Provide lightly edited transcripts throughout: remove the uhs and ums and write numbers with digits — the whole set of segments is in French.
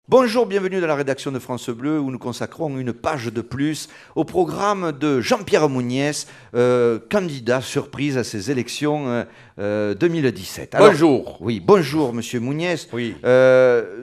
Bonjour, bienvenue dans la rédaction de France Bleu où nous consacrons une page de plus au programme de Jean-Pierre Mouniès, candidat surprise à ces élections 2017. Alors, bonjour. Oui, bonjour Monsieur Mouniès. Oui.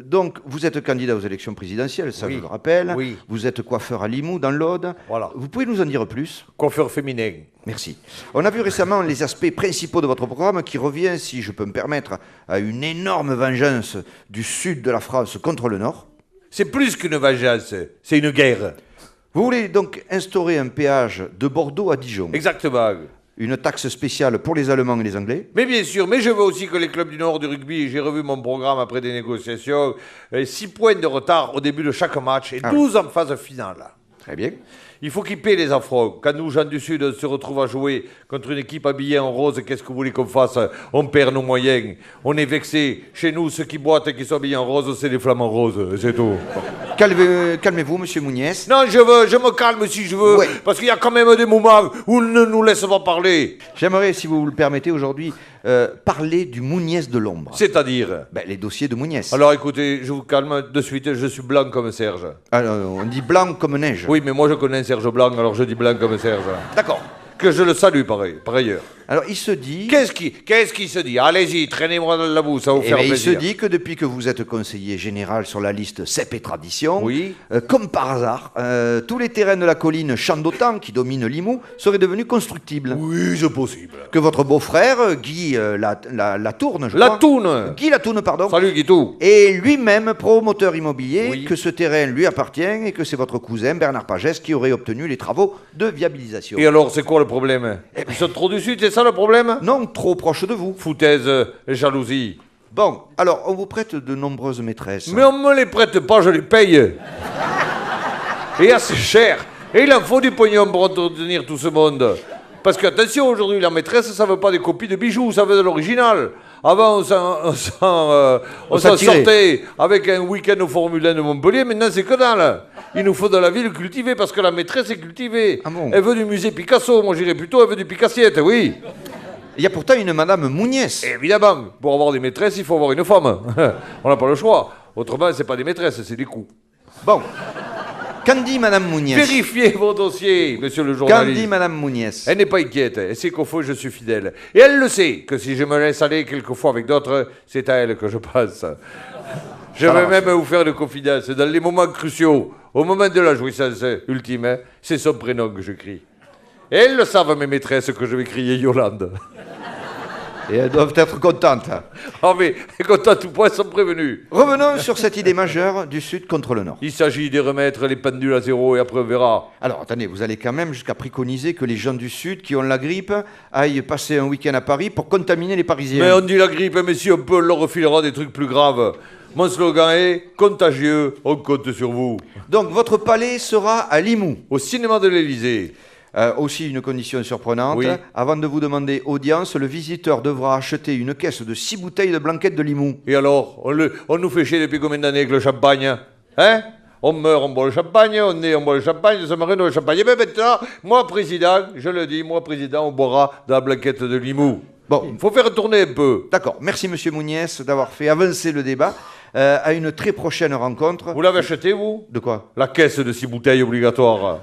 Donc vous êtes candidat aux élections présidentielles, ça Oui. je le rappelle. Oui. Vous êtes coiffeur à Limoux dans l'Aude. Voilà. Vous pouvez nous en dire plus ? Coiffeur féminin. Merci. On a vu récemment les aspects principaux de votre programme qui revient, si je peux me permettre, à une énorme vengeance du sud de la France contre le nord. C'est plus qu'une vengeance, c'est une guerre. Vous voulez donc instaurer un péage de Bordeaux à Dijon, Exactement. une taxe spéciale pour les Allemands et les Anglais. Mais bien sûr, mais je veux aussi que les clubs du Nord du rugby, j'ai revu mon programme après des négociations, 6 points de retard au début de chaque match et 12 en phase finale. Très bien. Il faut qu'ils paient les affronts. Quand nous, gens du Sud, on se retrouvent à jouer contre une équipe habillée en rose, qu'est-ce que vous voulez qu'on fasse? On perd nos moyens. On est vexé. Chez nous, ceux qui boitent et qui sont habillés en rose, c'est les flamants roses. C'est tout. Calmez-vous, Monsieur Mouniès. Non, je me calme si je veux. Ouais. Parce qu'il y a quand même des moments où on ne nous laisse pas parler. J'aimerais, si vous le permettez aujourd'hui, parler du Mouniès de l'ombre. C'est-à-dire? Les dossiers de Mouniès. Alors écoutez, je vous calme de suite, je suis blanc comme Serge. Alors, on dit blanc comme neige. Oui, mais moi je connais un Serge Blanc, alors je dis blanc comme Serge. D'accord. Que je le salue pareil, par ailleurs. Alors, il se dit... Qu'est-ce qui se dit? Allez-y, traînez-moi dans la boue, ça va vous faire il plaisir. se dit que depuis que vous êtes conseiller général sur la liste CEP et Tradition, Oui. comme par hasard, tous les terrains de la colline Champ-d'Autan, qui domine Limoux, seraient devenus constructibles. Oui, c'est possible. Que votre beau-frère, Guy Latourne, je La crois... Toune. Guy Latourne, pardon. Salut Guitou. Et lui-même promoteur immobilier, Oui. que ce terrain lui appartient et que c'est votre cousin Bernard Pagès qui aurait obtenu les travaux de viabilisation. Et alors, c'est quoi le problème? Ils sont trop du Sud, c'est ça le problème? Non trop proche de vous. Foutaise, jalousie. Bon, alors on vous prête de nombreuses maîtresses. Mais on me les prête pas, je les paye. Et assez cher. Et il en faut du pognon pour entretenir tout ce monde. Parce que, attention, aujourd'hui, la maîtresse, ça veut pas des copies de bijoux, ça veut de l'original. Avant, on s'en sortait avec un week-end au Formule 1 de Montpellier, maintenant c'est que dalle. Il nous faut de la ville cultivée, parce que la maîtresse est cultivée. Ah bon? Elle veut du musée Picasso, moi j'irais plutôt, elle veut du Picassiette, oui. Il y a pourtant une Madame Mouniès. Évidemment, pour avoir des maîtresses, il faut avoir une femme. On n'a pas le choix. Autrement, c'est pas des maîtresses, c'est des coups. Bon, qu'en dit Madame Mouniès? Vérifiez vos dossiers, monsieur le Qu'en journaliste. dit Madame Mouniès? Elle n'est pas inquiète, elle sait qu'au fond je suis fidèle. Et elle le sait, que si je me laisse aller quelquefois avec d'autres, c'est à elle que je pense. Je vais même vous faire une confidence. Dans les moments cruciaux, au moment de la jouissance ultime, c'est son prénom que je crie. Et elles le savent, mes maîtresses, que je vais crier Yolande. Et elles doivent être contentes. Ah mais, quand à tout point, sont prévenus. Revenons sur cette idée majeure du Sud contre le Nord. Il s'agit de remettre les pendules à zéro et après on verra. Alors, attendez, vous allez quand même jusqu'à préconiser que les gens du Sud qui ont la grippe aillent passer un week-end à Paris pour contaminer les Parisiens. Mais on dit la grippe, mais si on peut, on leur refilera des trucs plus graves. Mon slogan est « Contagieux, on compte sur vous ». Donc, votre palais sera à Limoux. Au cinéma de l'Élysée. Aussi une condition surprenante, Oui. avant de vous demander audience, le visiteur devra acheter une caisse de 6 bouteilles de blanquette de Limoux. Et alors, on nous fait chier depuis combien d'années avec le champagne? Hein? On meurt, on boit le champagne, on naît, on boit le champagne, on se marie dans le champagne. Et bien maintenant, moi président, je le dis, moi président, on boira dans la blanquette de Limoux. Bon, Il faut faire tourner un peu. d'accord. Merci Monsieur Mouniès d'avoir fait avancer le débat. À une très prochaine rencontre. Vous l'avez acheté, vous? De quoi? La caisse de 6 bouteilles obligatoire.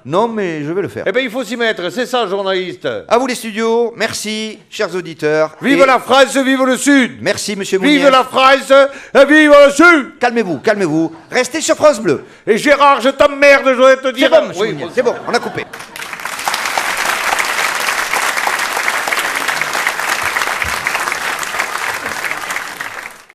Non, mais je vais le faire. Eh bien, il faut s'y mettre, c'est ça, journaliste. À vous les studios, merci, chers auditeurs. Vive Et la France, vive le Sud. merci Monsieur Mouniès. Vive la France et vive le Sud. Calmez-vous, calmez-vous. Restez sur France Bleu. Et Gérard, je t'emmerde, je vais te C'est dire... bon, Monsieur Oui, Mouniès, c'est bon, on a coupé.